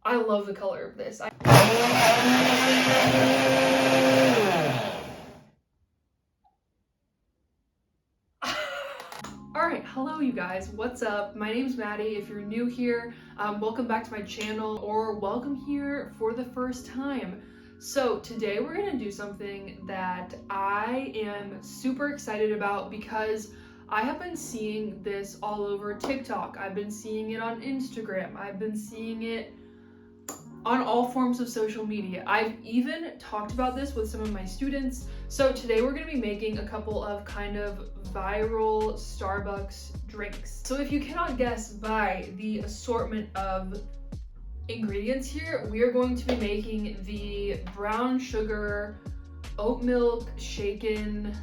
I love the color of this. Alright, hello you guys, what's up? My name's Maddie. If you're new here, welcome back to my channel, or welcome here for the first time. So today we're gonna do something that I am super excited about because I have been seeing this all over TikTok. I've been seeing it on Instagram. I've been seeing it on all forms of social media. I've even talked about this with some of my students. So today we're gonna be making a couple of kind of viral Starbucks drinks. So if you cannot guess by the assortment of ingredients here, we are going to be making the brown sugar oat milk shaken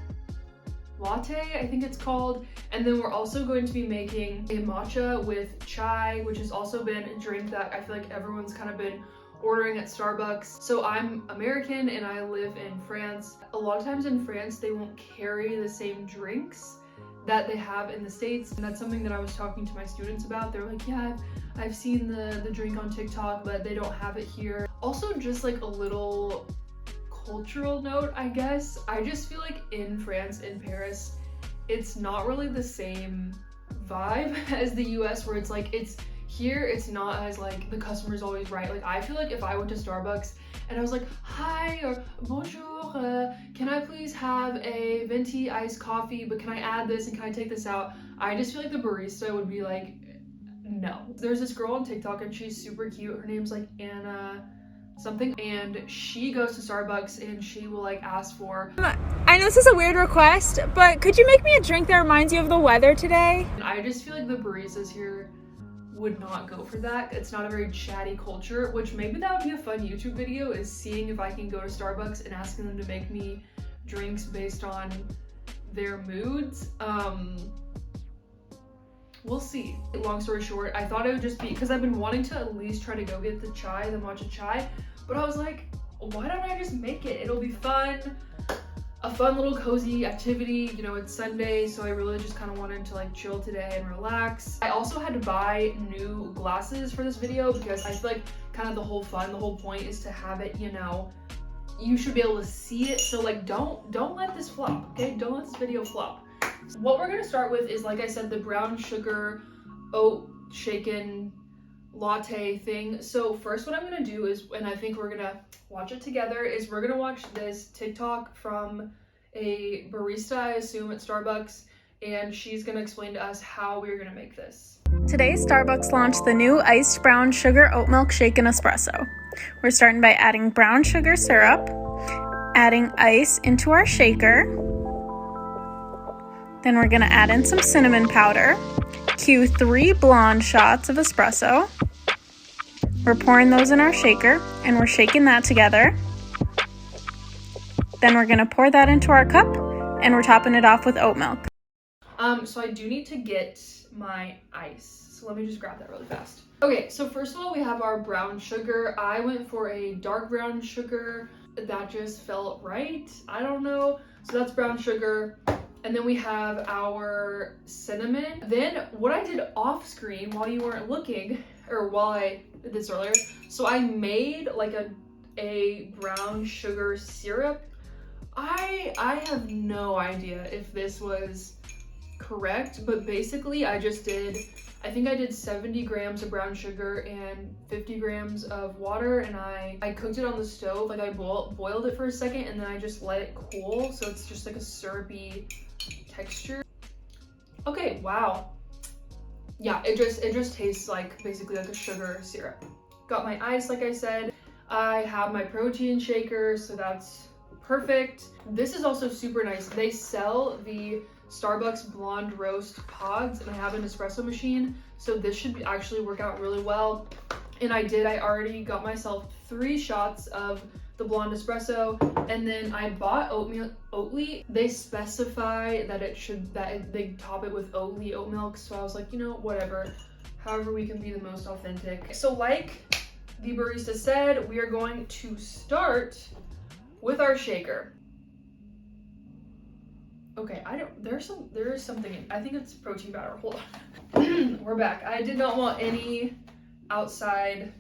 latte, I think it's called. And then we're also going to be making a matcha with chai, which has also been a drink that I feel like everyone's kind of been ordering at Starbucks. So I'm American and I live in France. A lot of times in France, they won't carry the same drinks that they have in the States. And that's something that I was talking to my students about. They're like, yeah, I've seen the drink on TikTok, but they don't have it here. Also, just like a little cultural note, I guess. I just feel like in France, in Paris, it's not really the same vibe as the US, where it's like, it's here, it's not as like the customer's always right. Like I feel like if I went to Starbucks and I was like, hi or bonjour, can I please have a venti iced coffee, but can I add this and can I take this out? I just feel like the barista would be like, no. There's this girl on TikTok and she's super cute. Her name's like Anna something, and she goes to Starbucks and she will like ask for, I know this is a weird request, but could you make me a drink that reminds you of the weather today? and I just feel like the baristas here would not go for that. It's not a very chatty culture, which maybe that would be a fun YouTube video, is seeing if I can go to Starbucks and asking them to make me drinks based on their moods. We'll see. Long story short, I thought it would just be, because I've been wanting to at least try to go get the chai, the matcha chai, but I was like, why don't I just make it? It'll be fun. A fun little cozy activity. You know, it's Sunday, so I really just kind of wanted to like chill today and relax. I also had to buy new glasses for this video because I feel like kind of the whole point is to have it, you know, you should be able to see it. So like, don't let this flop, okay? Don't let this video flop. What we're gonna start with is, like I said, the brown sugar oat shaken latte thing. So first what I'm gonna do is, and I think we're gonna watch it together, is we're gonna watch this TikTok from a barista, I assume, at Starbucks, and she's gonna explain to us how we're gonna make this. Today, Starbucks launched the new iced brown sugar oat milk shaken espresso. We're starting by adding brown sugar syrup, adding ice into our shaker. Then we're gonna add in some cinnamon powder, cue 3 blonde shots of espresso. We're pouring those in our shaker and we're shaking that together. Then we're gonna pour that into our cup and we're topping it off with oat milk. So I do need to get my ice. So let me just grab that really fast. Okay, so first of all, we have our brown sugar. I went for a dark brown sugar. That just felt right. I don't know. So that's brown sugar. And then we have our cinnamon. Then what I did off screen while you weren't looking, or while I did this earlier, so I made like a brown sugar syrup. I have no idea if this was correct, but basically I think I did 70 grams of brown sugar and 50 grams of water, and I cooked it on the stove. Like I boiled it for a second and then I just let it cool, so it's just like a syrupy texture. Okay, wow. Yeah, it just tastes like basically like a sugar syrup. Got my ice, like I said. I have my protein shaker, so that's perfect. This is also super nice. They sell the Starbucks blonde roast pods, and I have an espresso machine, so this should actually work out really well. And I already got myself 3 shots of the blonde espresso, and then I bought Oatly. They specify that they top it with Oatly oat milk, so I was like, you know, whatever, however we can be the most authentic. So like the barista said, we are going to start with our shaker. Okay, there is something in, I think it's protein powder. Hold on. We're back. I did not want any outside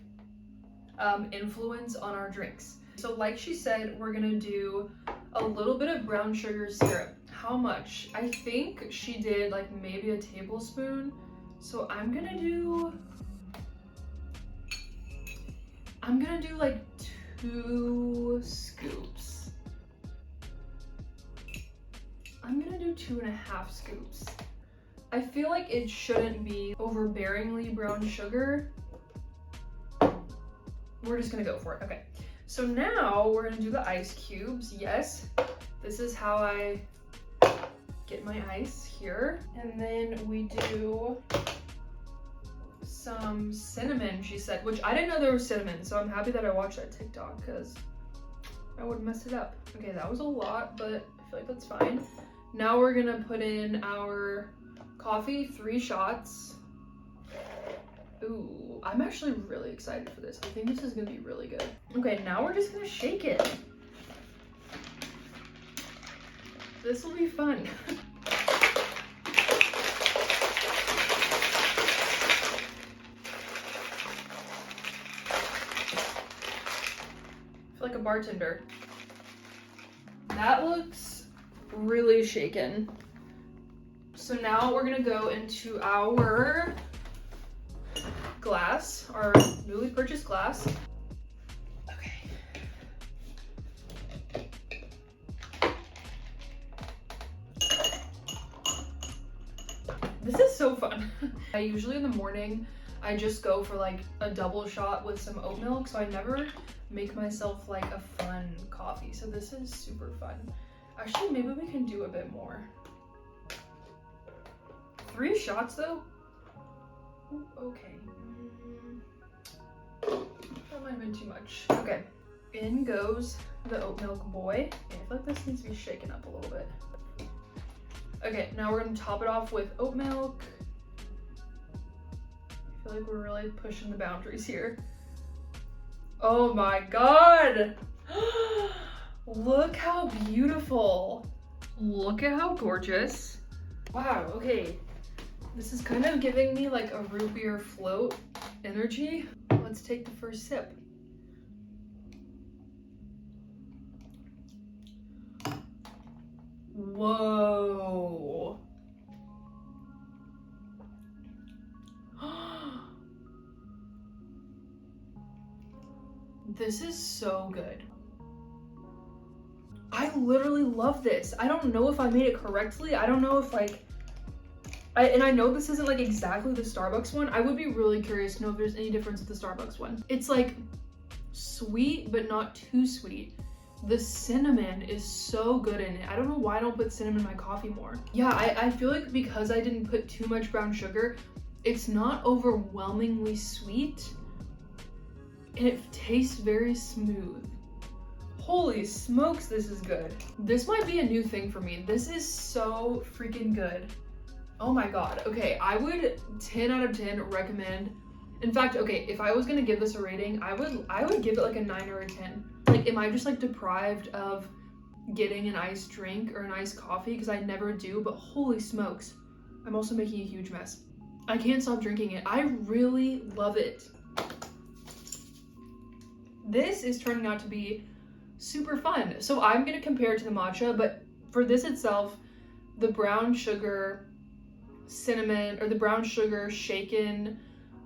influence on our drinks. So like she said, we're gonna do a little bit of brown sugar syrup. How much? I think she did like maybe a tablespoon. So I'm gonna do like 2 scoops. I'm gonna do 2.5 scoops. I feel like it shouldn't be overbearingly brown sugar. We're just gonna go for it. Okay. So now we're gonna do the ice cubes. Yes, this is how I get my ice here. And then we do some cinnamon, she said, which I didn't know there was cinnamon, so I'm happy that I watched that TikTok because I would mess it up. Okay, that was a lot, but I feel like that's fine. Now we're gonna put in our coffee, 3 shots. Ooh, I'm actually really excited for this. I think this is gonna be really good. Okay, now we're just gonna shake it. This will be fun. I feel like a bartender. That looks really shaken. So now we're gonna go into our glass, our newly purchased glass. Okay. This is so fun. I usually in the morning, I just go for like a double shot with some oat milk, so I never make myself like a fun coffee. So this is super fun. Actually, maybe we can do a bit more. 3 shots though? Ooh, okay. That might have been too much. Okay, in goes the oat milk boy. I feel like this needs to be shaken up a little bit. Okay, now we're gonna top it off with oat milk. I feel like we're really pushing the boundaries here. Oh my god! Look how beautiful. Look at how gorgeous. Wow, okay. This is kind of giving me like a root beer float energy. Let's take the first sip. Whoa. This is so good. I literally love this. I don't know if I made it correctly. I don't know if like, and I know this isn't like exactly the Starbucks one. I would be really curious to know if there's any difference with the Starbucks one. It's like sweet, but not too sweet. The cinnamon is so good in it. I don't know why I don't put cinnamon in my coffee more. Yeah, I feel like because I didn't put too much brown sugar, it's not overwhelmingly sweet. And it tastes very smooth. Holy smokes, this is good. This might be a new thing for me. This is so freaking good. Oh my god. Okay, I would 10 out of 10 recommend. In fact, okay, if I was gonna give this a rating, I would give it like a 9 or a 10. Like, am I just like deprived of getting an iced drink or an iced coffee? Because I never do, but holy smokes. I'm also making a huge mess. I can't stop drinking it. I really love it. This is turning out to be super fun. So I'm gonna compare it to the matcha, but for this itself, the brown sugar cinnamon, or the brown sugar shaken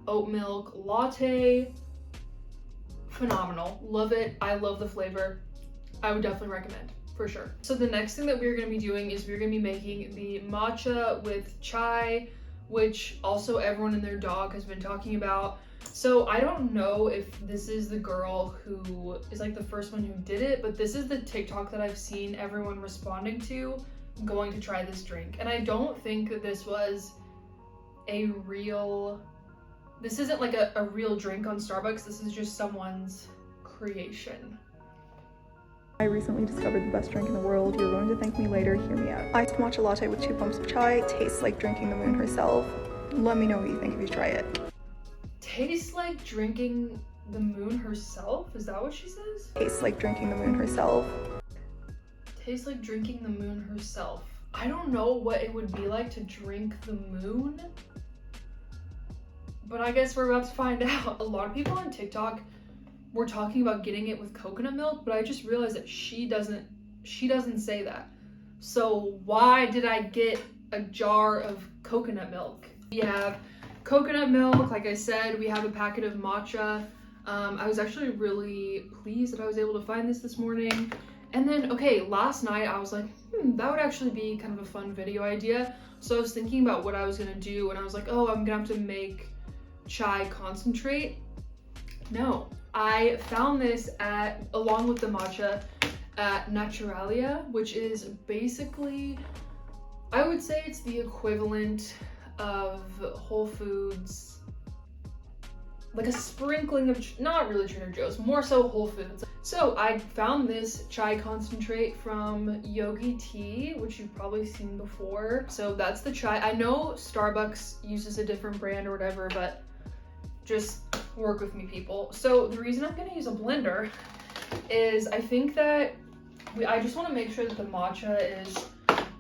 oat milk latte, phenomenal. Love it. I love the flavor. I would definitely recommend, for sure. So the next thing that we're gonna be doing is we're gonna be making the matcha with chai, which also everyone and their dog has been talking about. So I don't know if this is the girl who is like the first one who did it, but this is the TikTok that I've seen everyone responding to going to try this drink. And I don't think that this was this isn't like a real drink on Starbucks. This is just someone's creation. I recently discovered the best drink in the world. You're going to thank me later. Hear me out. Iced matcha latte with 2 pumps of chai. Tastes like drinking the moon herself. Let me know what you think if you try it. Tastes like drinking the moon herself? Is that what she says? Tastes like drinking the moon herself. Tastes like drinking the moon herself. I don't know what it would be like to drink the moon, but I guess we're about to find out. A lot of people on TikTok we're talking about getting it with coconut milk, but I just realized that she doesn't say that. So why did I get a jar of coconut milk? We have coconut milk, like I said, we have a packet of matcha. I was actually really pleased that I was able to find this morning. And then, okay, last night I was like, that would actually be kind of a fun video idea. So I was thinking about what I was gonna do, and I was like, oh, I'm gonna have to make chai concentrate. No, I found this along with the matcha at Naturalia, which is basically, I would say it's the equivalent of Whole Foods, like a sprinkling of, not really Trader Joe's, more so Whole Foods. So I found this chai concentrate from Yogi Tea, which you've probably seen before. So that's the chai. I know Starbucks uses a different brand or whatever, but just work with me, people. So the reason I'm gonna use a blender is I think that I just wanna make sure that the matcha is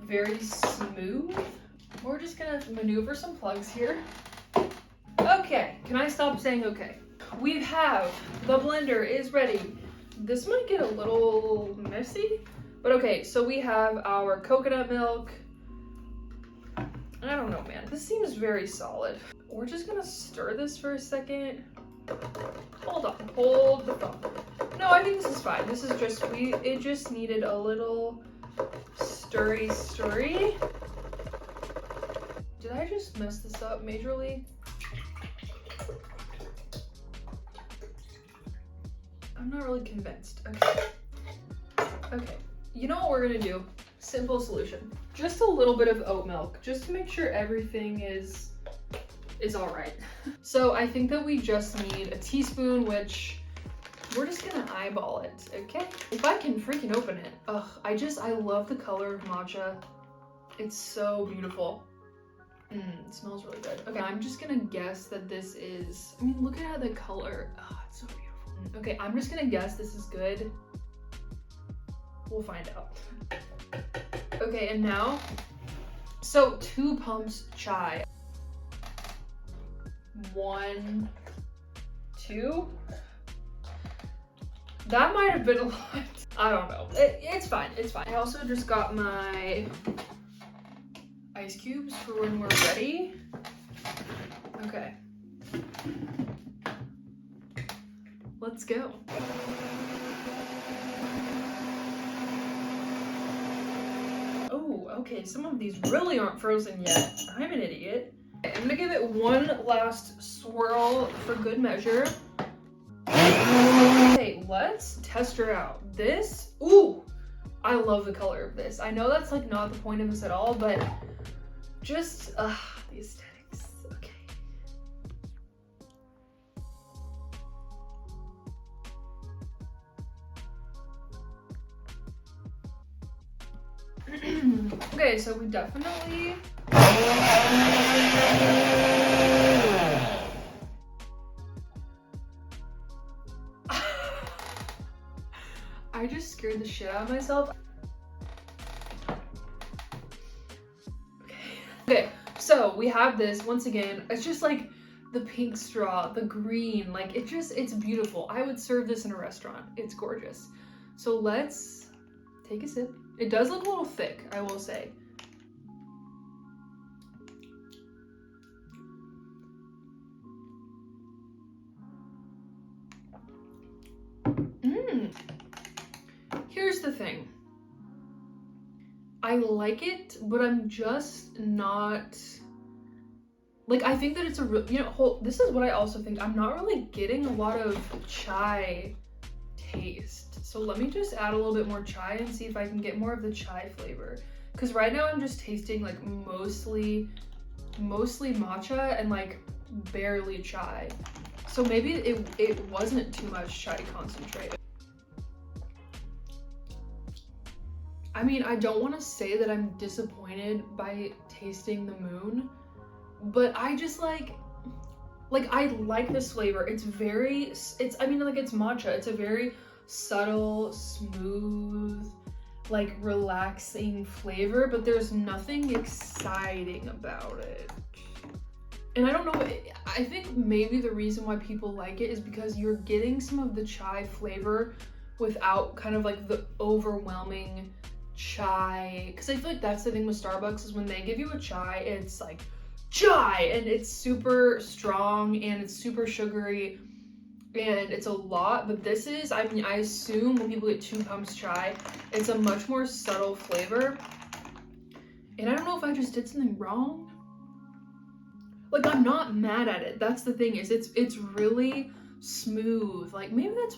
very smooth. We're just gonna maneuver some plugs here. Okay, can I stop saying okay? We have, the blender is ready. This might get a little messy, but okay, so we have our coconut milk. I don't know, man. This seems very solid. We're just gonna stir this for a second. Hold on, hold the phone. No, I think this is fine. This is just, it just needed a little stirry. Did I just mess this up majorly? I'm not really convinced. Okay. You know what we're gonna do? Simple solution. Just a little bit of oat milk, just to make sure everything is all right. So I think that we just need a teaspoon, which we're just gonna eyeball it, okay? If I can freaking open it. Ugh, I love the color of matcha. It's so beautiful. It smells really good. Okay, I'm just gonna guess that this is, I mean, look at the color. Oh, it's so beautiful. Okay, I'm just gonna guess this is good. We'll find out. Okay, and now, so 2 pumps chai. 1, 2. That might have been a lot. I don't know. It's fine, it's fine. I also just got my ice cubes for when we're ready. Okay. Let's go. Oh, okay, some of these really aren't frozen yet. I'm an idiot. Okay, I'm gonna give it one last swirl for good measure. Okay, let's test her out. This, ooh, I love the color of this. I know that's like not the point of this at all, but just, the aesthetics, okay. Okay, so we definitely I just scared the shit out of myself. Okay, so we have this, once again, it's just like the pink straw, the green, like it's beautiful. I would serve this in a restaurant. It's gorgeous. So let's take a sip. It does look a little thick, I will say. Here's the thing. I like it, but I'm just not, like, I think that it's a real, you know, this is what I also think. I'm not really getting a lot of chai taste. So let me just add a little bit more chai and see if I can get more of the chai flavor. Because right now I'm just tasting like mostly matcha and like barely chai. So maybe it wasn't too much chai concentrate. I mean, I don't want to say that I'm disappointed by tasting the moon, but I just like I like this flavor. It's I mean, like, it's matcha. It's a very subtle, smooth, like relaxing flavor, but there's nothing exciting about it. And I don't know, I think maybe the reason why people like it is because you're getting some of the chai flavor without kind of like the overwhelming chai. Because I feel like that's the thing with Starbucks is when they give you a chai, it's like chai and it's super strong and it's super sugary and it's a lot. But this is, I mean, I assume when people get 2 pumps chai, it's a much more subtle flavor. And I don't know if I just did something wrong. Like, I'm not mad at it. That's the thing, is it's really smooth. Like, maybe that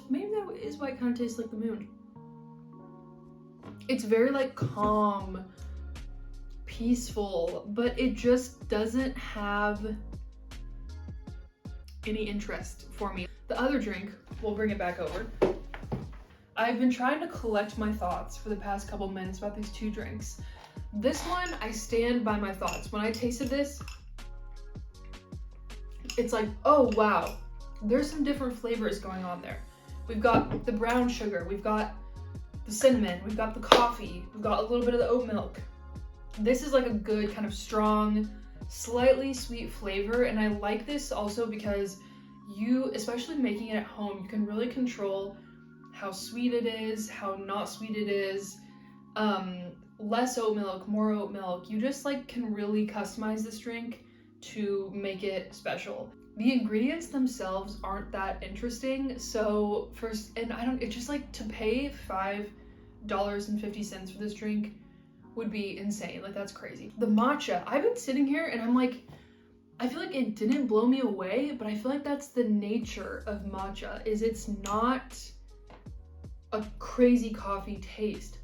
is why it kind of tastes like the moon. It's very like calm, peaceful, but it just doesn't have any interest for me. The other drink, we'll bring it back over. I've been trying to collect my thoughts for the past couple minutes about these 2 drinks. This one, I stand by my thoughts. When I tasted this, it's like, oh wow, there's some different flavors going on there. We've got the brown sugar, we've got the cinnamon, we've got the coffee, we've got a little bit of the oat milk. This is like a good kind of strong, slightly sweet flavor, and I like this also because you, especially making it at home, you can really control how sweet it is, how not sweet it is, less oat milk, more oat milk. You just like can really customize this drink to make it special. The ingredients themselves aren't that interesting, so it's just like, to pay $5.50 for this drink would be insane. Like, that's crazy. The matcha, I've been sitting here and I'm like, I feel like it didn't blow me away, but I feel like that's the nature of matcha, is it's not a crazy coffee taste.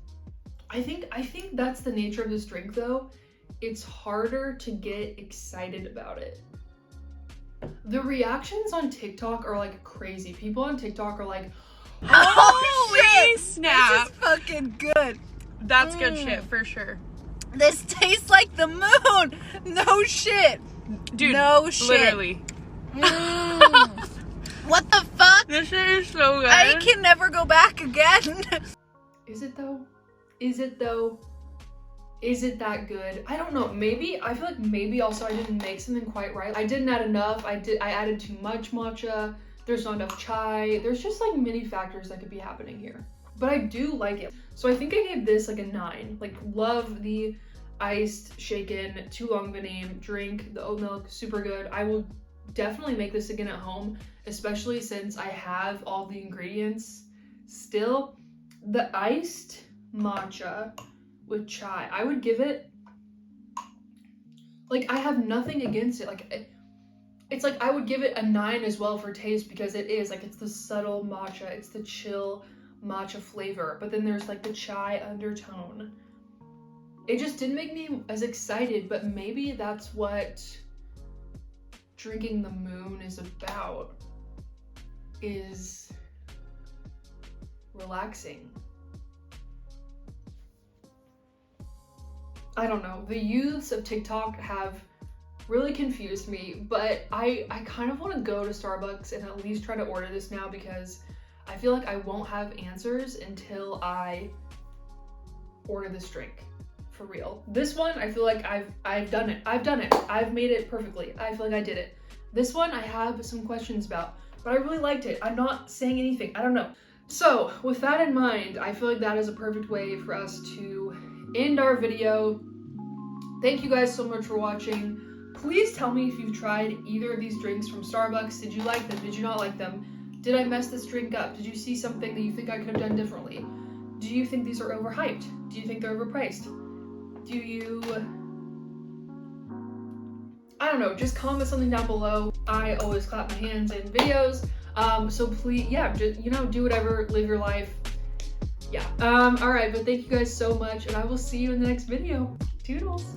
I think that's the nature of this drink though. It's harder to get excited about it. The reactions on TikTok are like crazy. People on TikTok are like, holy snap! This is fucking good. That's good shit for sure. This tastes like the moon. No shit. Dude, no shit. Literally. What the fuck? This shit is so good. I can never go back again. Is it though? Is it though? Is it that good? I don't know. Maybe, I feel like maybe also I didn't make something quite right. I didn't add enough. I added too much matcha. There's not enough chai. There's just like many factors that could be happening here. But I do like it. So I think I gave this like a 9. Like, love the iced, shaken, too long of a name drink. The oat milk, super good. I will definitely make this again at home, especially since I have all the ingredients still. The iced matcha with chai, I would give it, like, I have nothing against it. Like, it's like I would give it a 9 as well for taste, because it is like, it's the subtle matcha, it's the chill matcha flavor, but then there's like the chai undertone. It just didn't make me as excited, but maybe that's what drinking the moon is about, is relaxing. I don't know, the youths of TikTok have really confused me, but I kind of want to go to Starbucks and at least try to order this now, because I feel like I won't have answers until I order this drink, for real. This one, I feel like I've done it. I've made it perfectly. I feel like I did it. This one I have some questions about, but I really liked it. I'm not saying anything, I don't know. So with that in mind, I feel like that is a perfect way for us to end our video. Thank you guys so much for watching. Please tell me if you've tried either of these drinks from Starbucks. Did you like them? Did you not like them? Did I mess this drink up? Did you see something that you think I could have done differently? Do you think these are overhyped? Do you think they're overpriced? Do you... I don't know, just comment something down below. I always clap my hands in videos. So please, yeah, just, you know, do whatever, live your life. Yeah. All right, but thank you guys so much, and I will see you in the next video. Toodles.